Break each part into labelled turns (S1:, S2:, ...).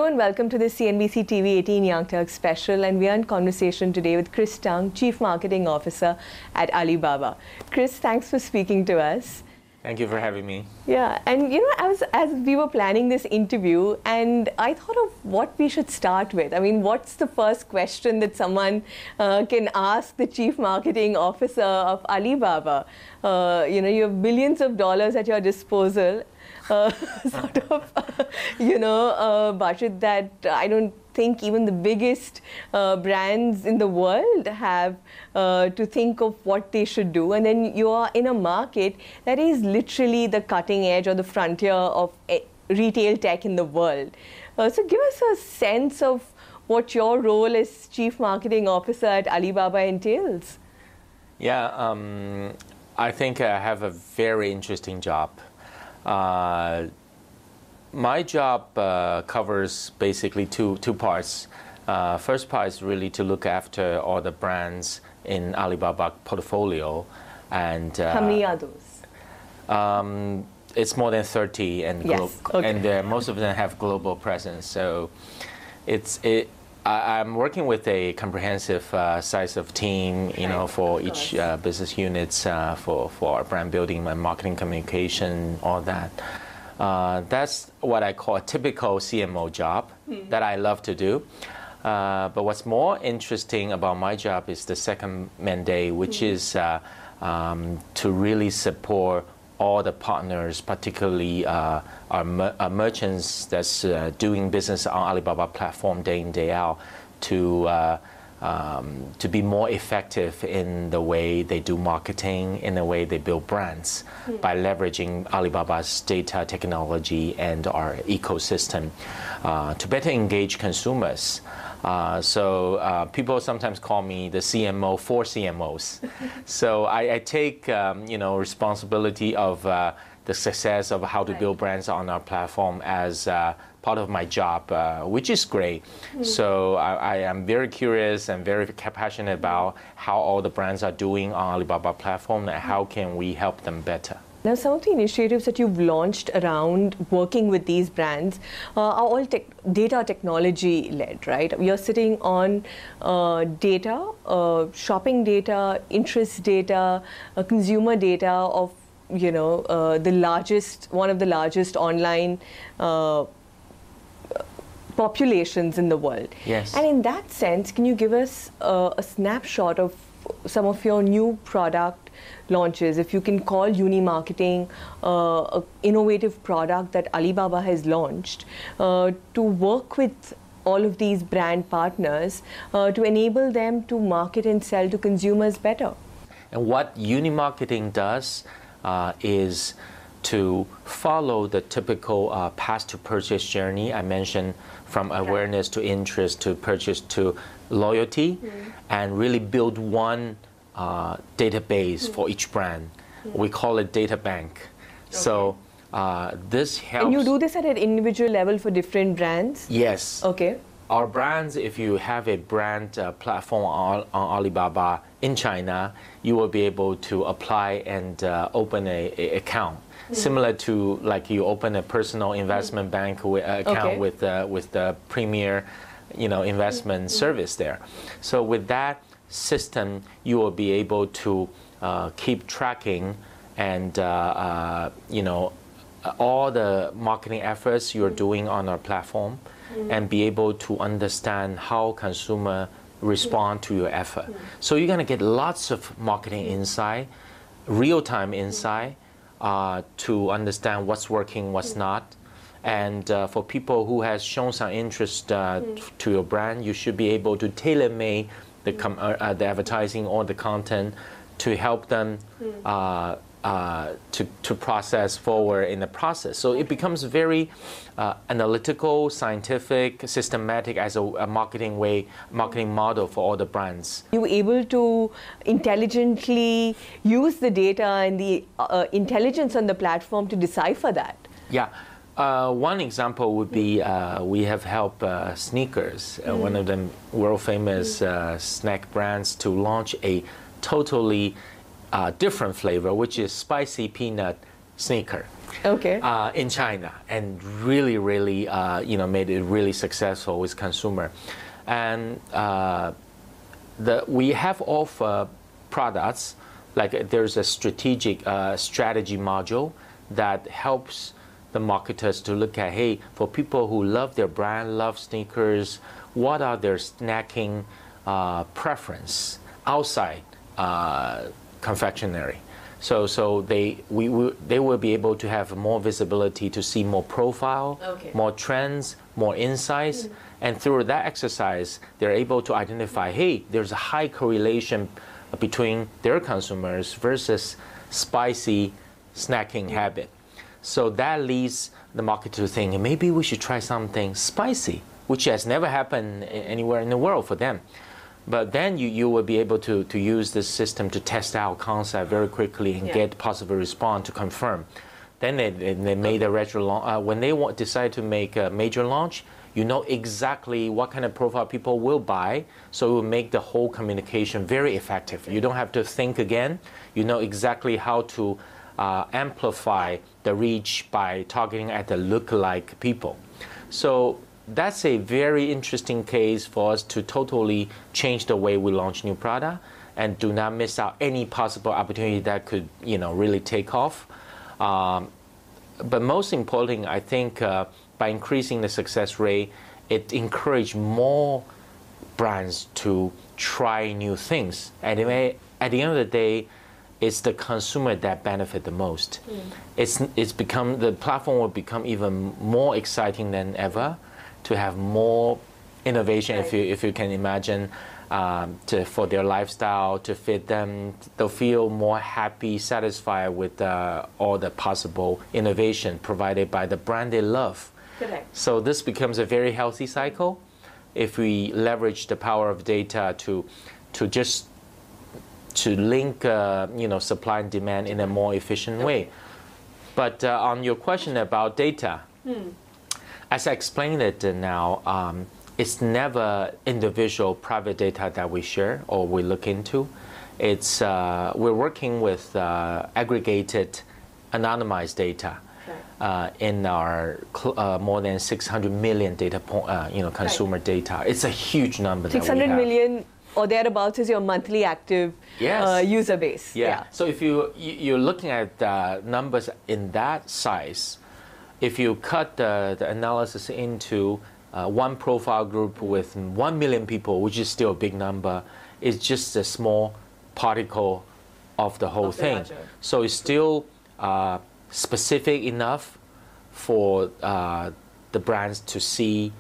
S1: and welcome to the CNBC TV 18 Young Turks special, and we are in conversation today with Chris Tung, Chief Marketing Officer at Alibaba. Chris, thanks for speaking to us.
S2: Thank you for having me.
S1: Yeah, and you know, as we were planning this interview, and I thought of what we should start with. I mean, what's the first question that someone can ask the Chief Marketing Officer of Alibaba? You know, you have billions of dollars at your disposal. Sort of, budget that I don't think even the biggest brands in the world have to think of what they should do. And then you are in a market that is literally the cutting edge or the frontier of retail tech in the world. So give us a sense of what your role as Chief Marketing Officer at Alibaba entails.
S2: Yeah, I think I have a very interesting job. My job covers basically two parts. First part is really to look after all the brands in Alibaba portfolio, and
S1: how many are those?
S2: It's more than 30, and
S1: yes. Okay.
S2: And most of them have global presence. So I'm working with a comprehensive size of team, you know, for each business units, for our brand building and marketing communication, all that. That's what I call a typical CMO job that I love to do. But what's more interesting about my job is the second mandate, which is to really support all the partners, particularly our merchants that's doing business on Alibaba platform day in, day out, to be more effective in the way they do marketing, in the way they build brands, by leveraging Alibaba's data technology and our ecosystem to better engage consumers. So people sometimes call me the CMO for CMOs. So I take responsibility of the success of how to build brands on our platform as part of my job, which is great. So I am very curious and very passionate about how all the brands are doing on Alibaba platform and how can we help them better.
S1: Now, some of the initiatives that you've launched around working with these brands are all data technology led, right? You're sitting on data, shopping data, interest data, consumer data of, you know, one of the largest online populations in the world.
S2: Yes.
S1: And in that sense, can you give us a snapshot of some of your new product launches? If you can call Uni Marketing an innovative product that Alibaba has launched to work with all of these brand partners to enable them to market and sell to consumers better.
S2: And what Uni Marketing does is to follow the typical path to purchase journey I mentioned, from awareness to interest to purchase to loyalty, and really build one database for each brand. We call it data bank. Okay. So this helps.
S1: And you do this at an individual level for different brands?
S2: Yes.
S1: Okay.
S2: Our brands, if you have a brand platform on Alibaba in China, you will be able to apply and open an account. Similar to like you open a personal investment bank account with the premier, investment service there. So with that system, you will be able to keep tracking and all the marketing efforts you're doing on our platform, and be able to understand how consumer respond to your effort. So you're gonna get lots of marketing insight, real-time insight, to understand what's working, what's not. And for people who has shown some interest to your brand, you should be able to tailor-make the advertising or the content to help them to process forward in the process. So it becomes very analytical, scientific, systematic as a marketing model for all the brands.
S1: You were able to intelligently use the data and the intelligence on the platform to decipher that.
S2: Yeah. One example would be we have helped Sneakers, one of the world famous snack brands, to launch a totally different flavor, which is spicy peanut sneaker.
S1: Okay.
S2: In China, and really, really, made it really successful with consumer. And we have offer products, like there's a strategy module that helps the marketers to look at, hey, for people who love their brand, love sneakers, what are their snacking preference outside confectionery? So they will be able to have more visibility to see more profile, more trends, more insights, and through that exercise, they're able to identify, hey, there's a high correlation between their consumers versus spicy snacking habit. So that leads the market to think, maybe we should try something spicy, which has never happened anywhere in the world for them. But then you will be able to use this system to test out concept very quickly and get positive response to confirm. Then they made a retro launch. When they decide to make a major launch, you know exactly what kind of profile people will buy, so it will make the whole communication very effective. You don't have to think again. You know exactly how to amplify the reach by targeting at the lookalike people. So that's a very interesting case for us to totally change the way we launch new product and do not miss out any possible opportunity that could, really take off. But most importantly, I think by increasing the success rate, it encourages more brands to try new things. At the end of the day, it's the consumer that benefit the most. The platform will become even more exciting than ever to have more innovation, if you can imagine, for their lifestyle, to fit them. They'll feel more happy, satisfied with all the possible innovation provided by the brand they love.
S1: Correct.
S2: So this becomes a very healthy cycle if we leverage the power of data to link supply and demand in a more efficient way. But on your question about data, as I explained it now, it's never individual private data that we share or we look into. It's we're working with aggregated, anonymized data in our more than 600 million data consumer data. It's a huge number.
S1: 600 million or thereabouts is your monthly active user base.
S2: Yeah. So if you're looking at numbers in that size, if you cut the analysis into one profile group with 1 million people, which is still a big number, it's just a small particle of the whole thing. So it's still specific enough for the brands to see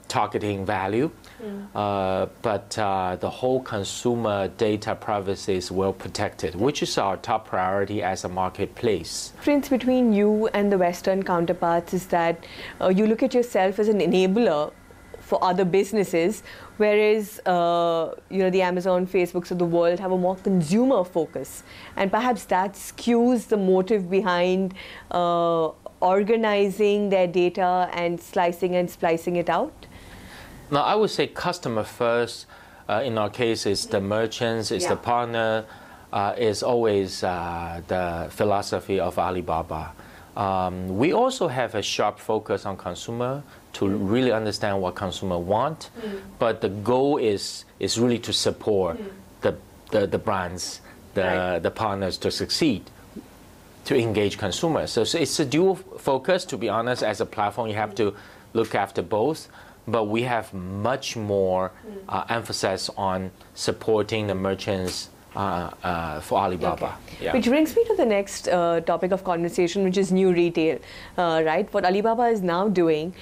S2: targeting value, but the whole consumer data privacy is well protected, which is our top priority as a marketplace.
S1: The difference between you and the Western counterparts is that you look at yourself as an enabler for other businesses, whereas the Amazon, Facebooks of the world have a more consumer focus, and perhaps that skews the motive behind organizing their data and slicing and splicing it out?
S2: Now, I would say customer first. In our case, is the merchants, is the partner, is always the philosophy of Alibaba. We also have a sharp focus on consumer to really understand what consumer want, but the goal is really to support the brands, the partners to succeed, to engage consumers. So it's a dual focus, to be honest. As a platform, you have to look after both, but we have much more emphasis on supporting the merchants for Alibaba.
S1: Which brings me to the next topic of conversation, which is new retail, right? What Alibaba is now doing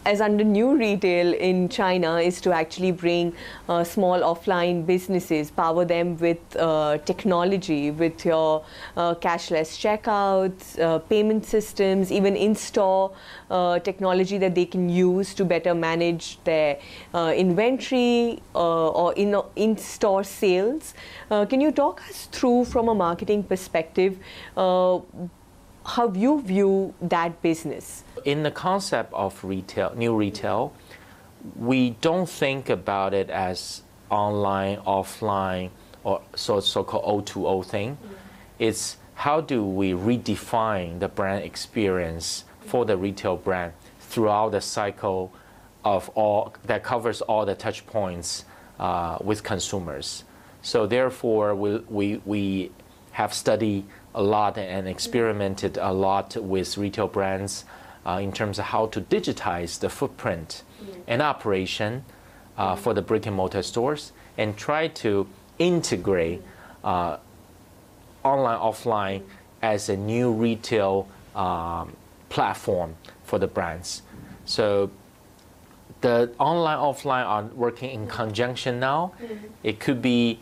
S1: as under new retail in China is to actually bring small offline businesses, power them with technology, with your cashless checkouts, payment systems, even in-store technology that they can use to better manage their inventory or in-store sales. Can you talk us through, from a marketing perspective, how you view that business?
S2: In the concept of retail, new retail, we don't think about it as online, offline, or so-called O2O thing. It's how do we redefine the brand experience for the retail brand throughout the cycle of all that covers all the touch points with consumers. So therefore, we have studied a lot and experimented a lot with retail brands in terms of how to digitize the footprint and operation for the brick and mortar stores, and try to integrate online, offline as a new retail platform for the brands. So the online, offline are working in conjunction now. It could be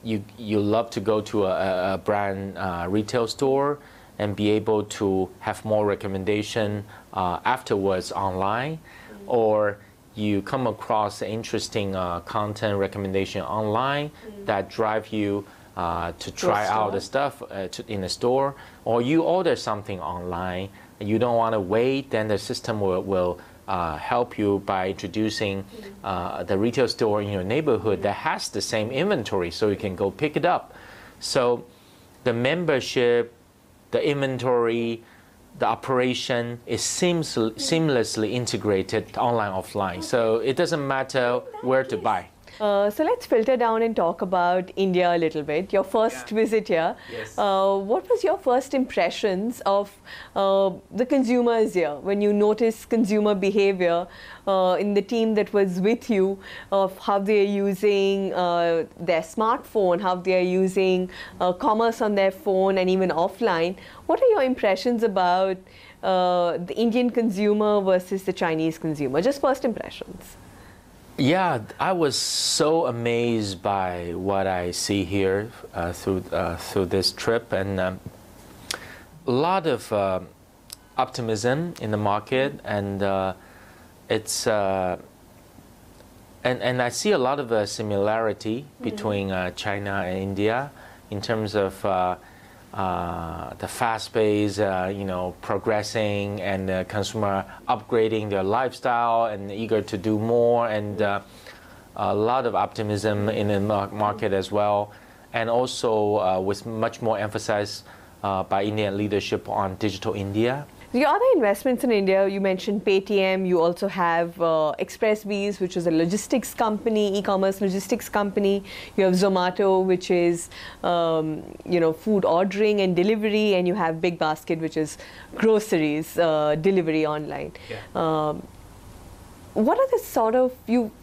S2: you love to go to a brand retail store and be able to have more recommendation afterwards online, or you come across interesting content recommendation online that drive you to try out the stuff in the store, or you order something online and you don't want to wait, then the system will help you by introducing the retail store in your neighborhood that has the same inventory, so you can go pick it up. So the membership, the inventory, the operation is seamlessly integrated online, offline. So it doesn't matter where to buy.
S1: So let's filter down and talk about India a little bit. Your first visit here.
S2: Yes.
S1: What was your first impressions of the consumers here when you noticed consumer behavior in the team that was with you, of how they are using their smartphone, how they are using commerce on their phone and even offline? What are your impressions about the Indian consumer versus the Chinese consumer? Just first impressions.
S2: Yeah, I was so amazed by what I see here through this trip, and a lot of optimism in the market, and it's and I see a lot of similarity between China and India in terms of the fast pace, progressing, and consumer upgrading their lifestyle and eager to do more, and a lot of optimism in the market as well, and also with much more emphasis by Indian leadership on digital India.
S1: The other investments in India, you mentioned Paytm, you also have Expressbees, which is a logistics company, e-commerce logistics company. You have Zomato, which is, food ordering and delivery, and you have Big Basket, which is groceries, delivery online. Yeah. What are the sort of,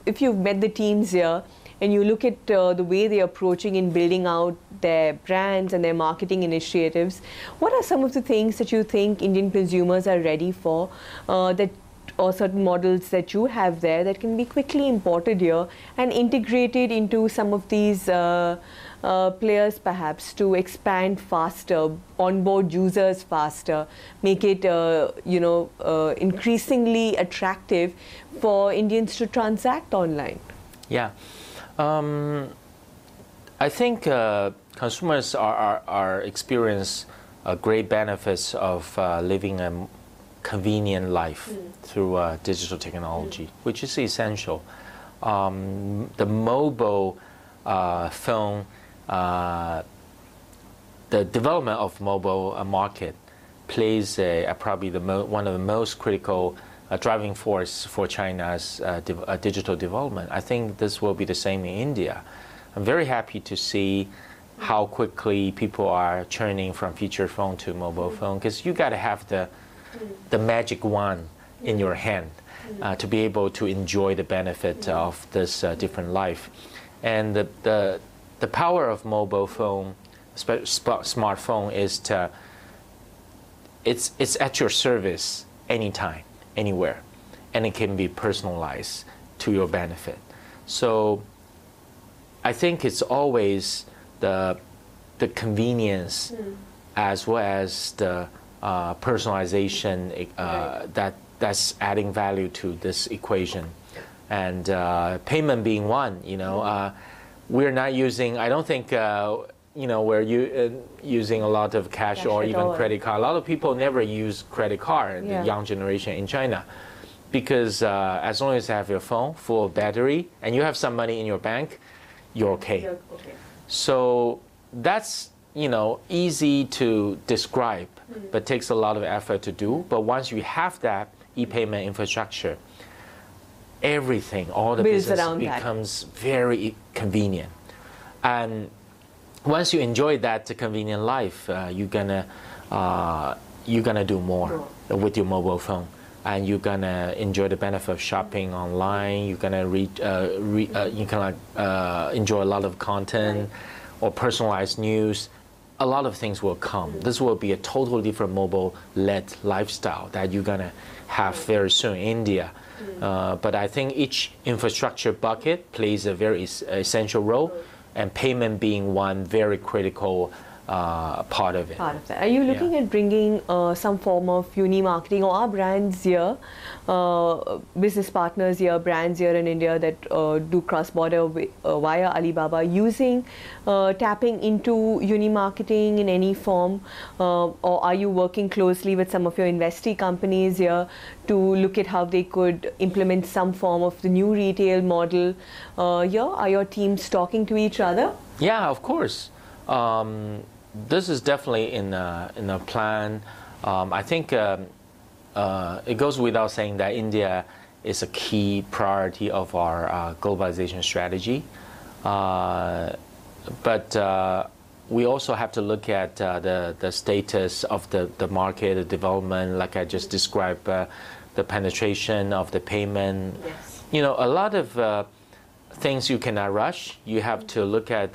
S1: if you've met the teams here, and you look at the way they're approaching in building out their brands and their marketing initiatives, what are some of the things that you think Indian consumers are ready for, or certain models that you have there that can be quickly imported here and integrated into some of these players, perhaps, to expand faster, onboard users faster, make it increasingly attractive for Indians to transact online?
S2: Yeah. I think consumers are experience great benefits of living a convenient life through digital technology, which is essential. The mobile phone, the development of mobile market plays probably one of the most critical driving force for China's digital development. I think this will be the same in India. I'm very happy to see how quickly people are churning from feature phone to mobile phone, because you got to have the magic wand in your hand to be able to enjoy the benefit of this different life. And the power of mobile phone, smartphone, is it's at your service anytime, anywhere, and it can be personalized to your benefit. So I think it's always the convenience as well as the personalization that's adding value to this equation, and payment being one. We're not using. I don't think we're using a lot of cash or even credit card. A lot of people never use credit card, the young generation in China, because as long as you have your phone full of battery and you have some money in your bank, you're okay. So that's easy to describe, but takes a lot of effort to do. But once you have that e-payment infrastructure, everything, all the
S1: builds
S2: business
S1: around
S2: becomes very convenient. And once you enjoy that convenient life, you're gonna do more with your mobile phone, and you're gonna enjoy the benefit of shopping online. You're gonna enjoy a lot of content or personalized news. A lot of things will come. This will be a totally different mobile-led lifestyle that you're gonna have very soon in India. But I think each infrastructure bucket plays a very essential role, and payment being one very critical part of it.
S1: Are you looking at bringing some form of Uni Marketing, or our brands here, business partners here, brands here in India that do cross-border via Alibaba, tapping into Uni Marketing in any form? Or are you working closely with some of your investee companies here to look at how they could implement some form of the new retail model here? Are your teams talking to each other?
S2: Yeah, of course. This is definitely in a plan. I think it goes without saying that India is a key priority of our globalization strategy. But we also have to look at the status of the market, the development, like I just described, the penetration of the payment.
S1: Yes.
S2: A lot of things you cannot rush. You have to look at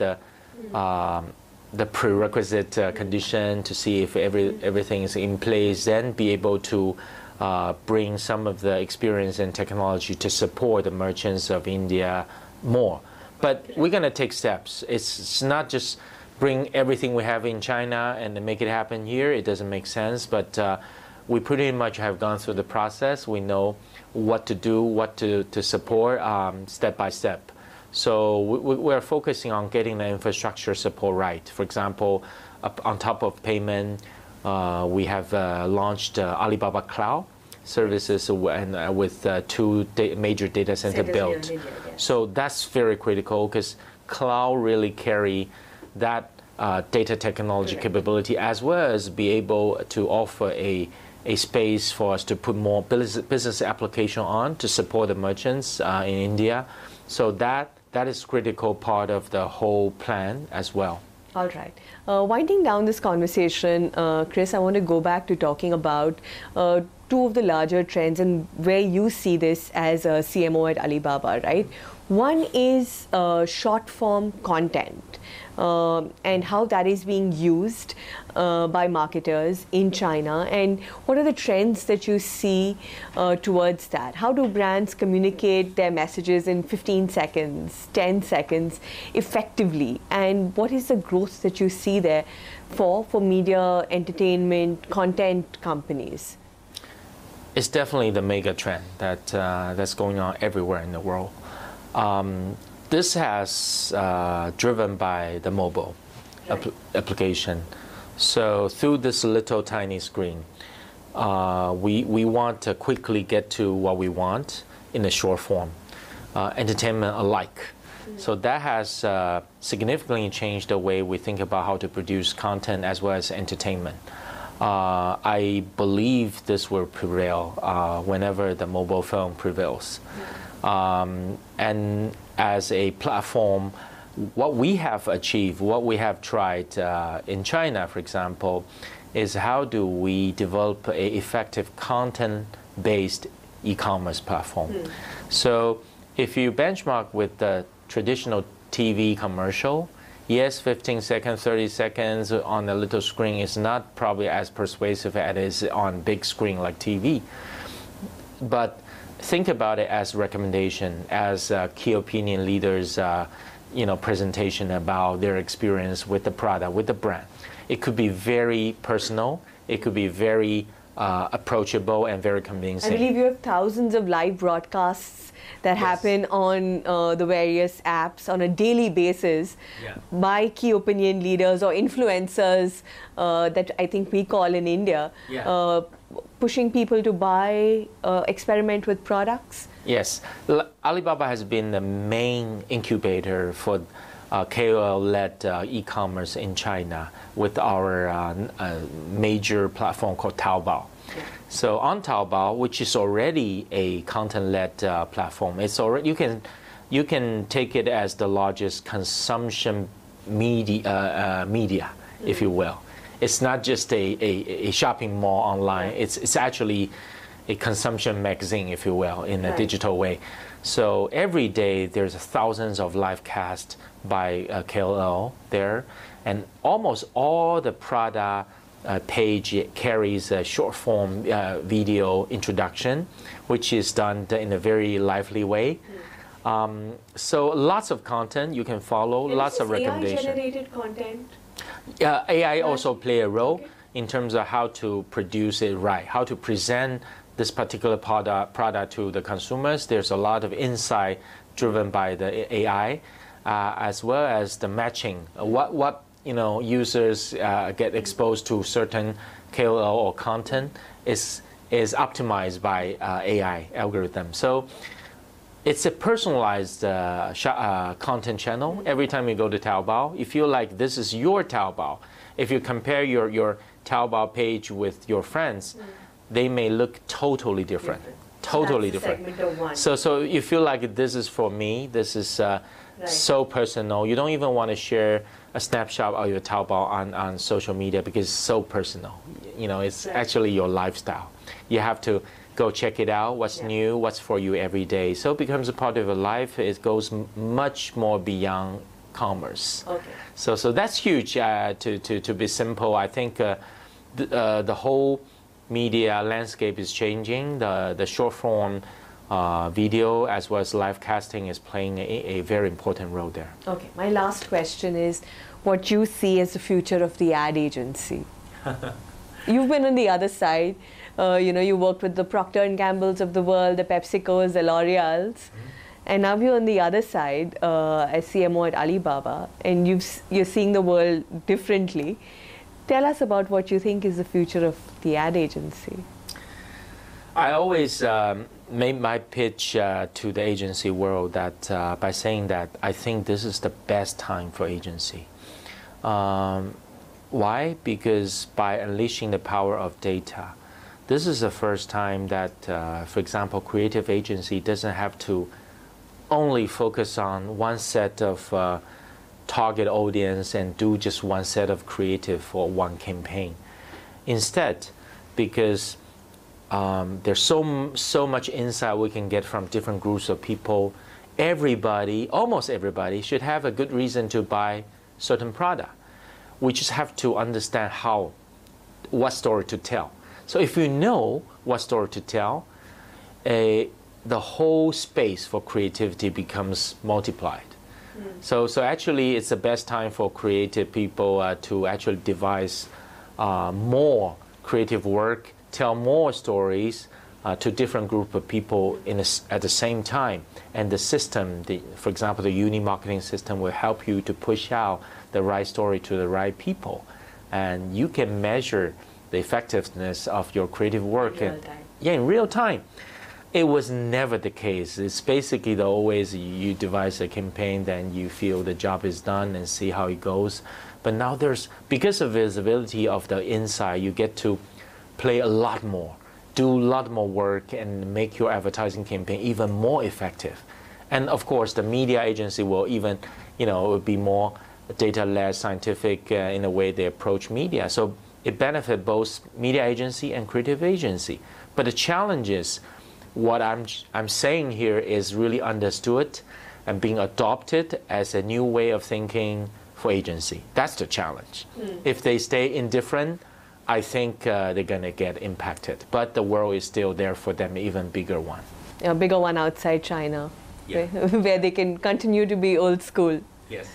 S2: the prerequisite condition to see if everything is in place, then be able to bring some of the experience and technology to support the merchants of India more. But we're going to take steps. It's not just bring everything we have in China and then make it happen here. It doesn't make sense. But we pretty much have gone through the process. We know what to do, what to support step by step. So we're focusing on getting the infrastructure support right. For example, on top of payment, we have launched Alibaba Cloud services with two major data centers built.
S1: India, yes.
S2: So that's very critical, because cloud really carry that data technology capability, as well as be able to offer a space for us to put more business application on to support the merchants in India. So that is critical part of the whole plan as well.
S1: All right. Winding down this conversation, Chris, I want to go back to talking about two of the larger trends and where you see this as a CMO at Alibaba, right? One is short form content and how that is being used by marketers in China, and what are the trends that you see towards that? How do brands communicate their messages in 15 seconds, 10 seconds effectively, and what is the growth that you see there for media, entertainment, content companies?
S2: It's definitely the mega trend that's going on everywhere in the world. This has driven by the mobile application. So through this little tiny screen, we want to quickly get to what we want in a short form, entertainment alike. So that has significantly changed the way we think about how to produce content as well as entertainment. I believe this will prevail whenever the mobile phone prevails. And as a platform, what we have achieved, what we have tried in China, for example, is how do we develop an effective content-based e-commerce platform. So if you benchmark with the traditional TV commercial, yes, 15 seconds, 30 seconds on a little screen is not probably as persuasive as it is on big screen like TV. But think about it as recommendation, as key opinion leaders, presentation about their experience with the product, with the brand. It could be very personal. It could be very approachable and very convincing.
S1: I believe you have thousands of live broadcasts that happen on the various apps on a daily basis by key opinion leaders or influencers that I think we call in India, pushing people to buy, experiment with products.
S2: Yes, Alibaba has been the main incubator for KOL-led e-commerce in China with our major platform called Taobao. Yeah. So on Taobao, which is already a content-led platform, it's already you can take it as the largest consumption media, if you will. It's not just a shopping mall online. Yeah. It's actually a consumption magazine, if you will, in a digital way. So every day there's thousands of live casts by KOL there, and almost all the product page carries a short form video introduction, which is done in a very lively way. So lots of content you can follow, lots of recommendations.
S1: AI-generated content?
S2: AI also play a role in terms of how to produce it right, how to present this particular product to the consumers. There's a lot of insight driven by the AI, as well as the matching. What users get exposed to certain KOL or content is optimized by AI algorithm. So it's a personalized content channel. Every time you go to Taobao, you feel like this is your Taobao. If you compare your Taobao page with your friends, they may look totally different. Totally different. So you feel like this is for me. This is so personal. You don't even want to share a snapshot of your Taobao on social media because it's so personal. It's actually your lifestyle. You have to go check it out, what's new, what's for you every day. So it becomes a part of your life. It goes much more beyond commerce. Okay. So that's huge. To be simple, I think the whole media landscape is changing. The short form video as well as live casting is playing a very important role there. Okay,
S1: my last question is what you see as the future of the ad agency. You've been on the other side. You worked with the Procter & Gamble's of the world, the PepsiCo's, the L'Oreal's. And now you're on the other side as CMO at Alibaba, and you're seeing the world differently. Tell us about what you think is the future of the ad agency.
S2: I always made my pitch to the agency world that by saying that I think this is the best time for agency. Why? Because by unleashing the power of data, this is the first time that, for example, creative agency doesn't have to only focus on one set of target audience and do just one set of creative for one campaign. Instead, because there's so much insight we can get from different groups of people, everybody, almost everybody, should have a good reason to buy certain product. We just have to understand what story to tell. So if you know what story to tell, the whole space for creativity becomes multiplied. So actually, it's the best time for creative people to actually devise more creative work, tell more stories to different group of people at the same time. And the system, for example, the Uni Marketing system will help you to push out the right story to the right people. And you can measure the effectiveness of your creative work in real time. It was never the case. It's basically always you devise a campaign, then you feel the job is done and see how it goes. But now because of visibility of the insight, you get to play a lot more, do a lot more work, and make your advertising campaign even more effective. And of course, the media agency will even, be more data-led, scientific in the way they approach media. So it benefits both media agency and creative agency. But the challenge is, what I'm saying here is really understood and being adopted as a new way of thinking for agency. That's the challenge. If they stay indifferent, I think they're going to get impacted. But the world is still there for them, even bigger one.
S1: A bigger one outside China, where they can continue to be old school,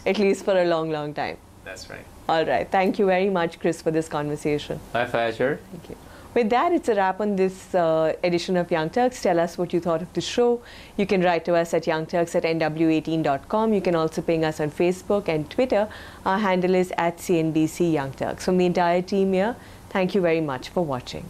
S1: at least for a long, long time.
S2: That's right.
S1: All right. Thank you very much, Chris, for this conversation.
S2: My pleasure.
S1: Thank you. With that, it's a wrap on this edition of Young Turks. Tell us what you thought of the show. You can write to us at youngturks@nw18.com. You can also ping us on Facebook and Twitter. Our handle is @CNBC Young Turks. From the entire team here, thank you very much for watching.